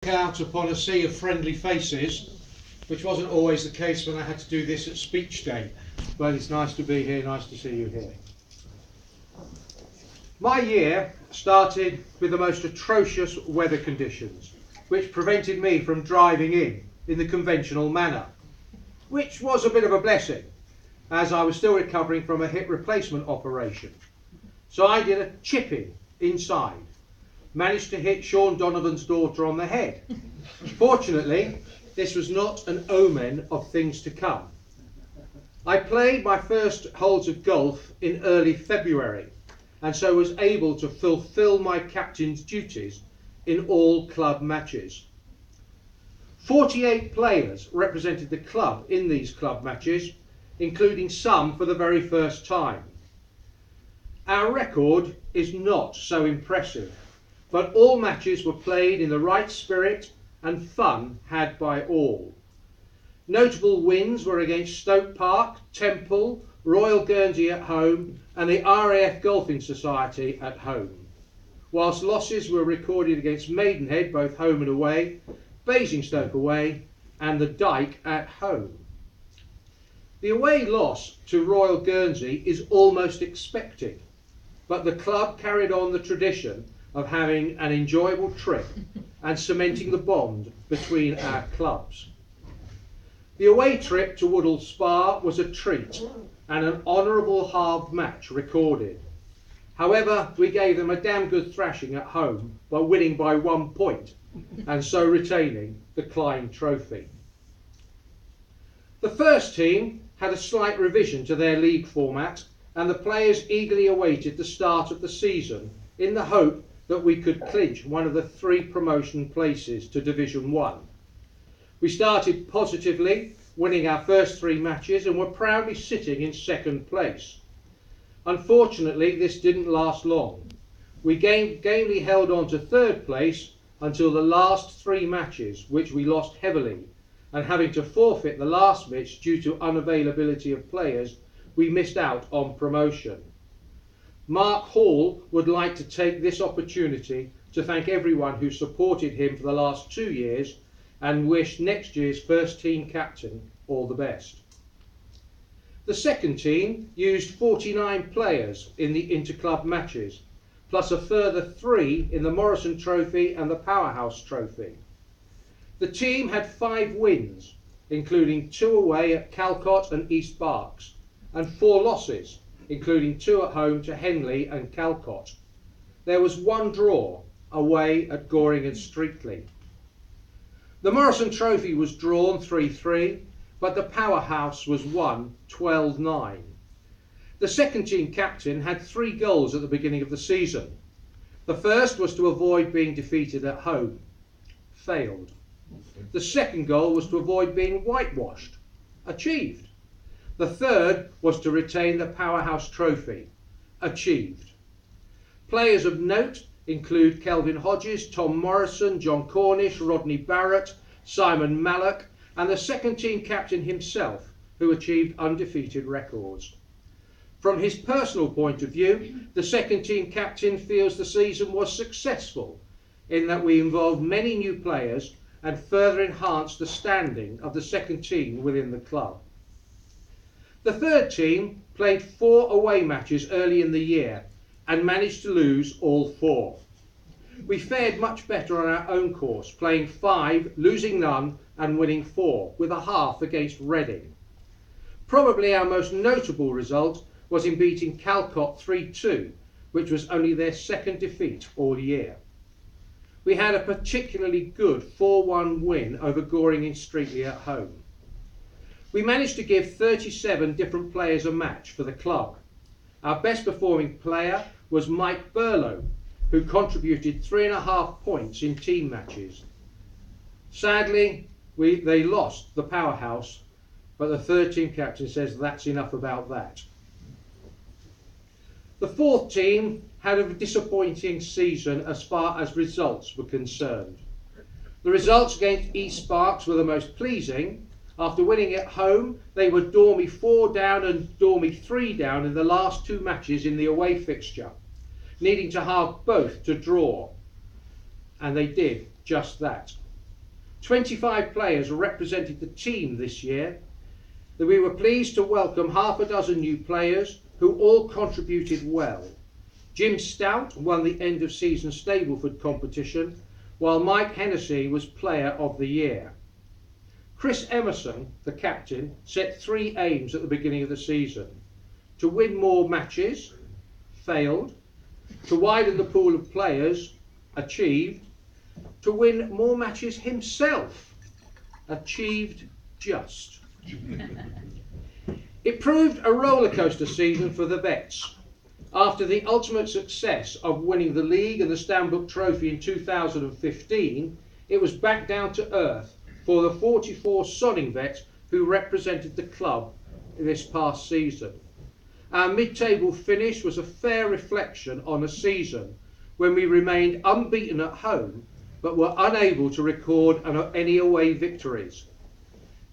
out upon a sea of friendly faces, which wasn't always the case when I had to do this at speech day, but it's nice to be here, nice to see you here. My year started with the most atrocious weather conditions, which prevented me from driving in the conventional manner, which was a bit of a blessing, as I was still recovering from a hip replacement operation. So I did a chip-in inside, managed to hit Sean Donovan's daughter on the head. Fortunately, this was not an omen of things to come. I played my first holes of golf in early February, and so was able to fulfil my captain's duties in all club matches. 48 players represented the club in these club matches, including some for the very first time. Our record is not so impressive, but all matches were played in the right spirit and fun had by all. Notable wins were against Stoke Park, Temple, Royal Guernsey at home and the RAF Golfing Society at home, whilst losses were recorded against Maidenhead, both home and away, Basingstoke away and the Dyke at home. The away loss to Royal Guernsey is almost expected, but the club carried on the tradition of having an enjoyable trip and cementing the bond between our clubs. The away trip to Woodall Spa was a treat and an honourable halved match recorded. However, we gave them a damn good thrashing at home by winning by 1 point and so retaining the Klein Trophy. The first team had a slight revision to their league format, and the players eagerly awaited the start of the season in the hope that we could clinch one of the 3 promotion places to Division 1. We started positively, winning our first 3 matches and were proudly sitting in second place. Unfortunately, this didn't last long. We gamely held on to third place until the last 3 matches, which we lost heavily, and having to forfeit the last match due to unavailability of players, we missed out on promotion. Mark Hall would like to take this opportunity to thank everyone who supported him for the last 2 years and wish next year's first team captain all the best. The second team used 49 players in the interclub matches, plus a further 3 in the Morrison Trophy and the Powerhouse Trophy. The team had 5 wins, including 2 away at Calcott and East Berks, and 4 losses, including 2 at home to Henley and Calcott. There was 1 draw away at Goring and Streatley. The Morrison Trophy was drawn 3-3, but the Powerhouse was won 12-9. The second team captain had 3 goals at the beginning of the season. The first was to avoid being defeated at home. Failed. The second goal was to avoid being whitewashed. Achieved. The third was to retain the Powerhouse Trophy. Achieved. Players of note include Kelvin Hodges, Tom Morrison, John Cornish, Rodney Barrett, Simon Mallock, and the second team captain himself, who achieved undefeated records. From his personal point of view, the second team captain feels the season was successful in that we involved many new players and further enhanced the standing of the second team within the club. The third team played 4 away matches early in the year and managed to lose all 4. We fared much better on our own course, playing 5, losing none and winning 4, with a half against Reading. Probably our most notable result was in beating Calcott 3-2, which was only their second defeat all year. We had a particularly good 4-1 win over Goring and Streatley at home. We managed to give 37 different players a match for the club. Our best performing player was Mike Burlow, who contributed 3.5 points in team matches. Sadly, they lost the Powerhouse, but the third team captain says that's enough about that. The fourth team had a disappointing season as far as results were concerned. The results against East Berks were the most pleasing. After winning at home, they were Dormy 4 down and Dormy 3 down in the last 2 matches in the away fixture, needing to have both to draw. And they did just that. 25 players represented the team this year. That we were pleased to welcome half a dozen new players who all contributed well. Jim Stout won the end of season Stableford competition, while Mike Hennessy was player of the year. Chris Emerson, the captain, set 3 aims at the beginning of the season: to win more matches, failed; to widen the pool of players, achieved; to win more matches himself, achieved just. It proved a rollercoaster season for the Vets. After the ultimate success of winning the league and the Stanbrook Trophy in 2015, it was back down to earth for the 44 Sonning Vets who represented the club this past season. Our mid-table finish was a fair reflection on a season when we remained unbeaten at home but were unable to record any away victories.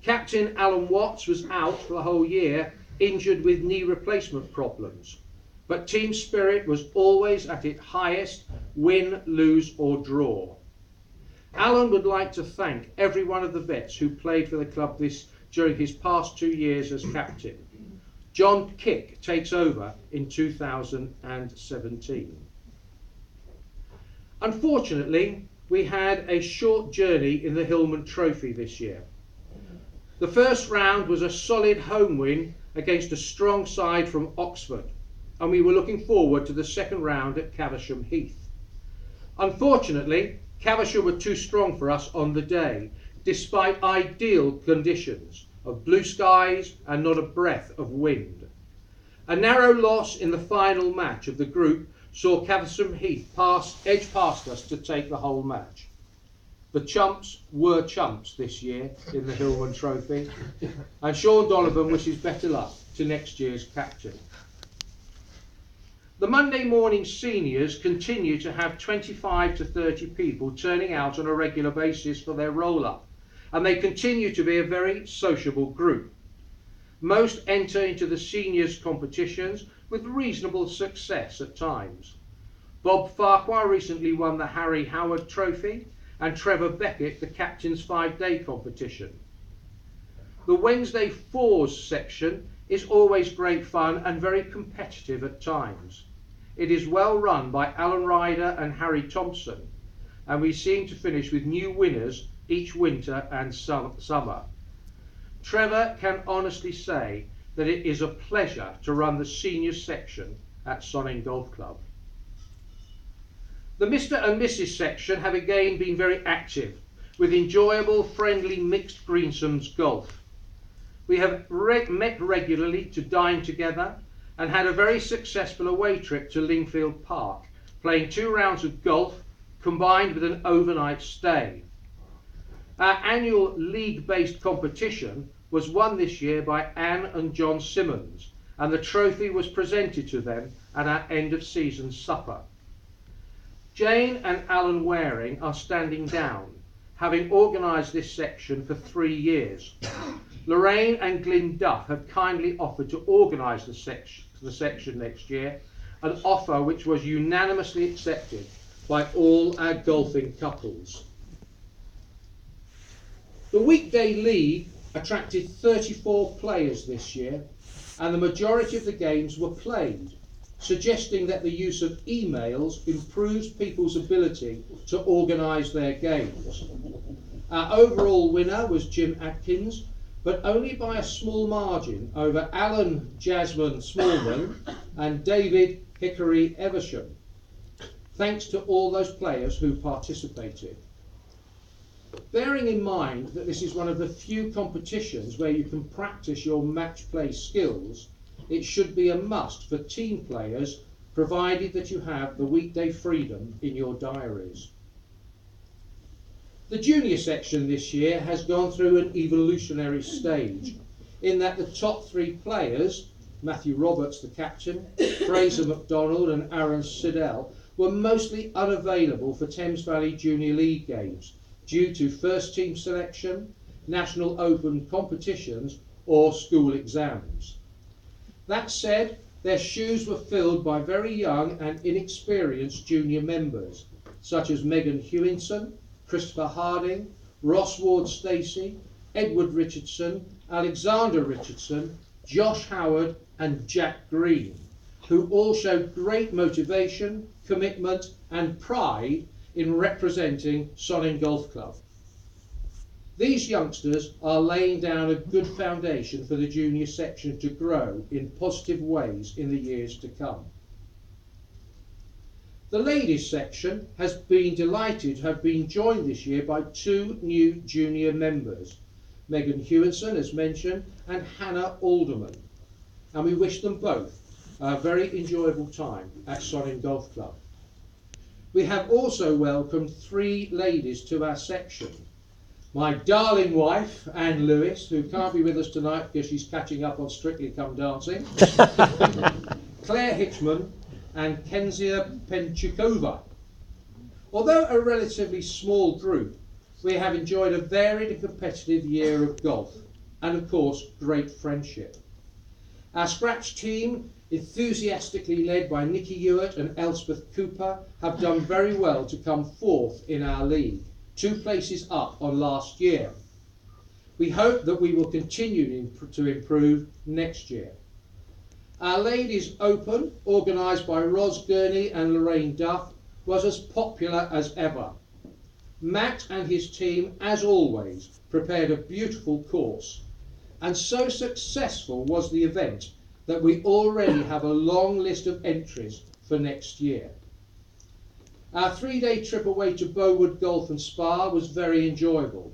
Captain Alan Watts was out for the whole year, injured with knee replacement problems. But team spirit was always at its highest, win, lose or draw. Alan would like to thank every one of the vets who played for the club during his past 2 years as captain. John Kick takes over in 2017. Unfortunately, we had a short journey in the Hillman Trophy this year. The first round was a solid home win against a strong side from Oxford, and we were looking forward to the second round at Caversham Heath. Unfortunately, Caversham were too strong for us on the day, despite ideal conditions of blue skies and not a breath of wind. A narrow loss in the final match of the group saw Caversham Heath edge past us to take the whole match. The chumps were chumps this year in the Hillman Trophy, and Sean Donovan wishes better luck to next year's captain. The Monday morning seniors continue to have 25 to 30 people turning out on a regular basis for their roll-up, and they continue to be a very sociable group. Most enter into the seniors competitions with reasonable success at times. Bob Farquhar recently won the Harry Howard Trophy, and Trevor Beckett the captain's 5-day competition. The Wednesday fours section is always great fun and very competitive at times. It is well run by Alan Ryder and Harry Thompson, and we seem to finish with new winners each winter and summer. Trevor can honestly say that it is a pleasure to run the seniors section at Sonning Golf Club. The Mr and Mrs section have again been very active, with enjoyable, friendly mixed greensomes golf. We have met regularly to dine together and had a very successful away trip to Lingfield Park, playing 2 rounds of golf combined with an overnight stay. Our annual league-based competition was won this year by Anne and John Simmons, and the trophy was presented to them at our end-of-season supper. Jane and Alan Waring are standing down, having organised this section for 3 years. Lorraine and Glyn Duff have kindly offered to organise the section next year, an offer which was unanimously accepted by all our golfing couples. The weekday league attracted 34 players this year, and the majority of the games were played, suggesting that the use of emails improves people's ability to organise their games. Our overall winner was Jim Atkins, but only by a small margin over Alan Jasmine Smallman and David Hickory Eversham, thanks to all those players who participated. Bearing in mind that this is one of the few competitions where you can practice your match play skills, it should be a must for team players, provided that you have the weekday freedom in your diaries. The junior section this year has gone through an evolutionary stage, in that the top 3 players, Matthew Roberts the captain, Fraser MacDonald and Aaron Siddell, were mostly unavailable for Thames Valley Junior League games due to first team selection, national open competitions or school exams. That said, their shoes were filled by very young and inexperienced junior members, such as Megan Hewinson, Christopher Harding, Ross Ward Stacey, Edward Richardson, Alexander Richardson, Josh Howard and Jack Green, who all showed great motivation, commitment and pride in representing Sonning Golf Club. These youngsters are laying down a good foundation for the junior section to grow in positive ways in the years to come. The ladies section has been delighted to have been joined this year by 2 new junior members, Megan Hewinson, as mentioned, and Hannah Alderman, and we wish them both a very enjoyable time at Sonning Golf Club. We have also welcomed 3 ladies to our section. My darling wife, Anne Lewis, who can't be with us tonight because she's catching up on Strictly Come Dancing, Claire Hitchman and Kenzia Penchukova. Although a relatively small group, we have enjoyed a varied and competitive year of golf and of course great friendship. Our scratch team, enthusiastically led by Nikki Ewart and Elspeth Cooper, have done very well to come 4th in our league, 2 places up on last year. We hope that we will continue to improve next year. Our Ladies Open, organised by Ros Gurney and Lorraine Duff, was as popular as ever. Matt and his team, as always, prepared a beautiful course, and so successful was the event that we already have a long list of entries for next year. Our 3-day trip away to Bowood Golf and Spa was very enjoyable.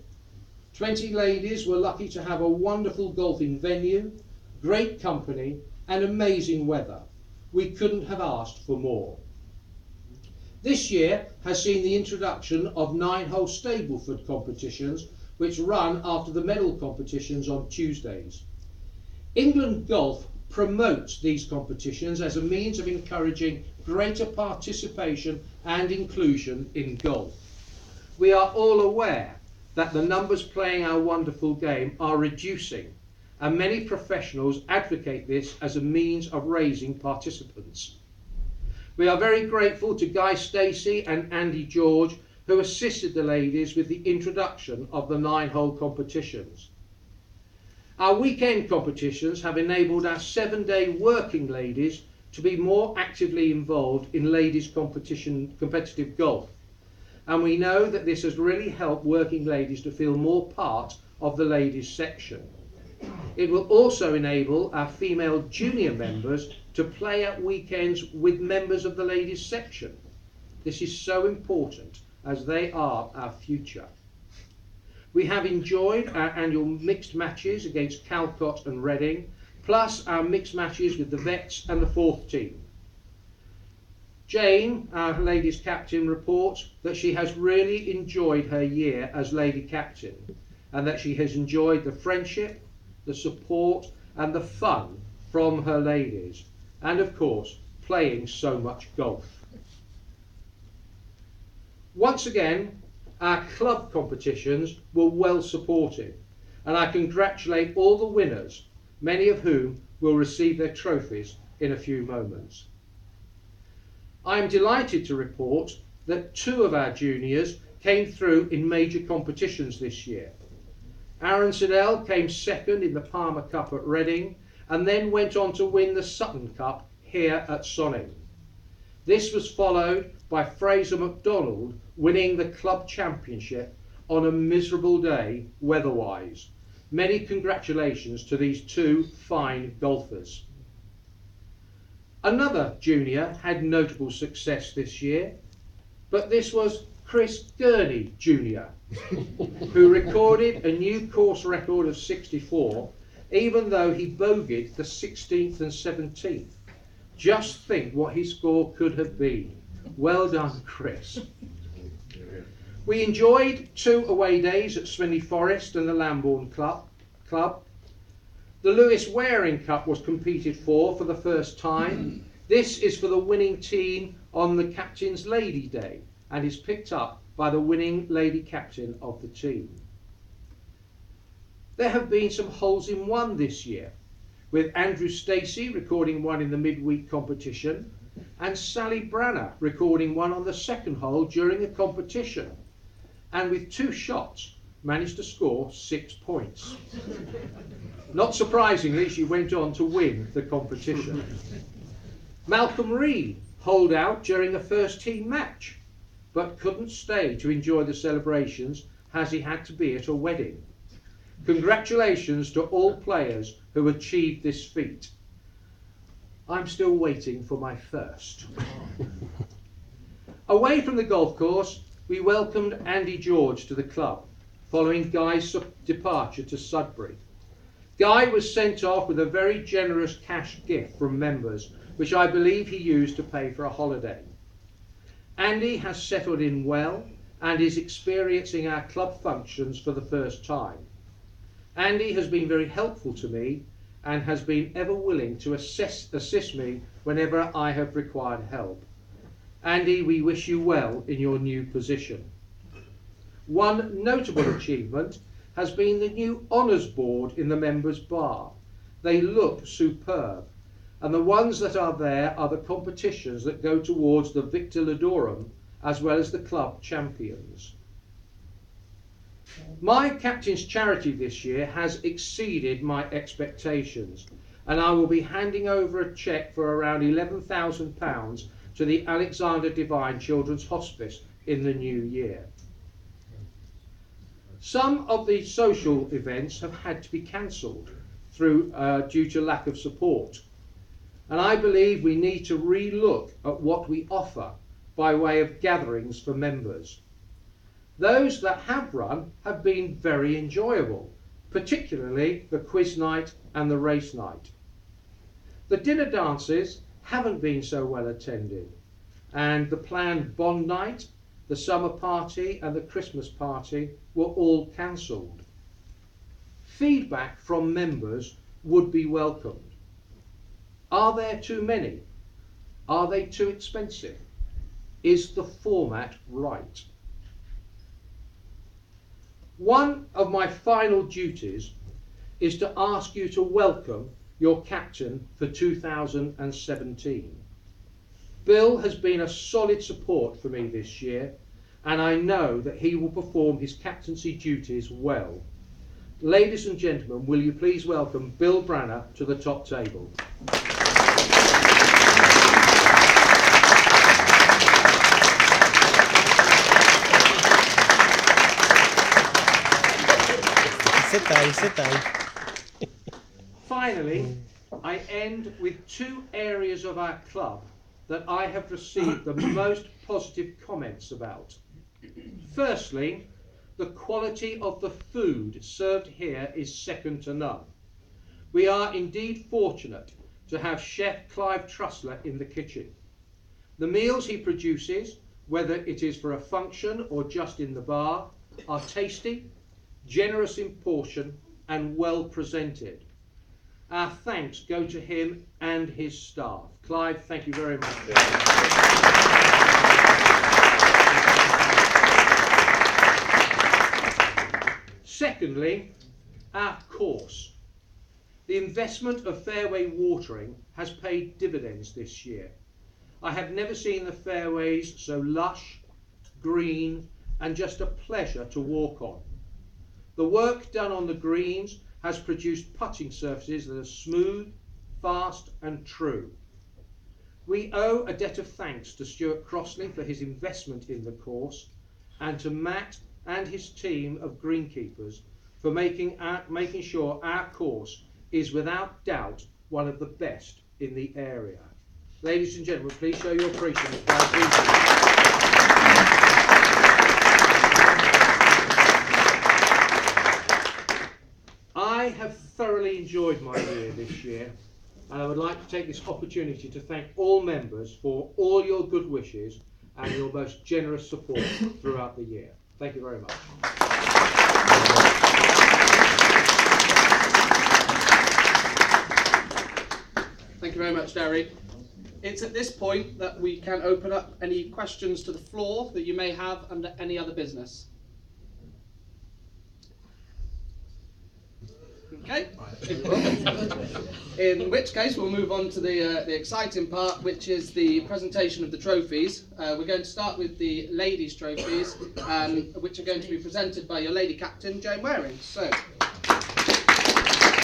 20 ladies were lucky to have a wonderful golfing venue, great company and amazing weather. We couldn't have asked for more. This year has seen the introduction of 9-hole Stableford competitions, which run after the medal competitions on Tuesdays. England Golf promotes these competitions as a means of encouraging greater participation and inclusion in golf. We are all aware that the numbers playing our wonderful game are reducing, and many professionals advocate this as a means of raising participants. We are very grateful to Guy Stacey and Andy George, who assisted the ladies with the introduction of the 9-hole competitions. Our weekend competitions have enabled our 7-day working ladies to be more actively involved in ladies competitive golf, and we know that this has really helped working ladies to feel more part of the ladies section. It will also enable our female junior members to play at weekends with members of the ladies section. This is so important as they are our future. We have enjoyed our annual mixed matches against Calcott and Reading, plus our mixed matches with the Vets and the 4th team. Jane, our ladies captain, reports that she has really enjoyed her year as lady captain and that she has enjoyed the friendship, the support and the fun from her ladies, and of course playing so much golf. Once again, our club competitions were well supported, and I congratulate all the winners, many of whom will receive their trophies in a few moments. I am delighted to report that 2 of our juniors came through in major competitions this year. Aaron Siddell came 2nd in the Palmer Cup at Reading and then went on to win the Sutton Cup here at Sonning. This was followed by Fraser MacDonald winning the club championship on a miserable day weather-wise. Many congratulations to these 2 fine golfers. Another junior had notable success this year, but this was Chris Gurney Jr., who recorded a new course record of 64, even though he bogeyed the 16th and 17th. Just think what his score could have been. Well done, Chris. We enjoyed 2 away days at Swinley Forest and the Lambourne Club. The Lewis Waring Cup was competed for the first time. This is for the winning team on the Captain's Lady Day and is picked up by the winning lady captain of the team. There have been some holes in one this year, with Andrew Stacey recording one in the midweek competition and Sally Branner recording one on the 2nd hole during the competition, and with 2 shots managed to score 6 points. Not surprisingly, she went on to win the competition. Malcolm Reed holed out during a first team match, but couldn't stay to enjoy the celebrations as he had to be at a wedding. Congratulations to all players who achieved this feat. I'm still waiting for my first. Away from the golf course, we welcomed Andy George to the club, following Guy's departure to Sudbury. Guy was sent off with a very generous cash gift from members, which I believe he used to pay for a holiday. Andy has settled in well and is experiencing our club functions for the first time. Andy has been very helpful to me and has been ever willing to assist me whenever I have required help. Andy, we wish you well in your new position. One notable achievement has been the new honours board in the members' bar. They look superb, and the ones that are there are the competitions that go towards the Victor Ladorum as well as the club champions. My captain's charity this year has exceeded my expectations, and I will be handing over a cheque for around £11,000 to the Alexander Divine Children's Hospice in the new year. Some of the social events have had to be cancelled due to lack of support, and I believe we need to re-look at what we offer by way of gatherings for members. Those that have run have been very enjoyable, particularly the quiz night and the race night. The dinner dances haven't been so well attended, and the planned bond night, the summer party and the Christmas party were all cancelled. Feedback from members would be welcomed. Are there too many? Are they too expensive? Is the format right? One of my final duties is to ask you to welcome your captain for 2017. Bill has been a solid support for me this year, and I know that he will perform his captaincy duties well. Ladies and gentlemen, will you please welcome Bill Branner to the top table. Sit down. Finally, I end with 2 areas of our club that I have received the most positive comments about. Firstly, the quality of the food served here is second to none. We are indeed fortunate to have Chef Clive Trussler in the kitchen. The meals he produces, whether it is for a function or just in the bar, are tasty, generous in portion and well presented. Our thanks go to him and his staff. Clive, thank you very much. Secondly, our course. The investment of fairway watering has paid dividends this year. I have never seen the fairways so lush, green and just a pleasure to walk on. The work done on the greens has produced putting surfaces that are smooth, fast and true. We owe a debt of thanks to Stuart Crossley for his investment in the course, and to Matt and his team of greenkeepers for making sure our course is without doubt one of the best in the area. Ladies and gentlemen, please show your appreciation. I have thoroughly enjoyed my year this year, and I would like to take this opportunity to thank all members for all your good wishes and your most generous support throughout the year. Thank you very much. Thank you very much, Derry. It's at this point that we can open up any questions to the floor that you may have under any other business. Okay. In which case, we'll move on to the exciting part, which is the presentation of the trophies. We're going to start with the ladies' trophies, which are going to be presented by your lady captain, Jane Waring. So,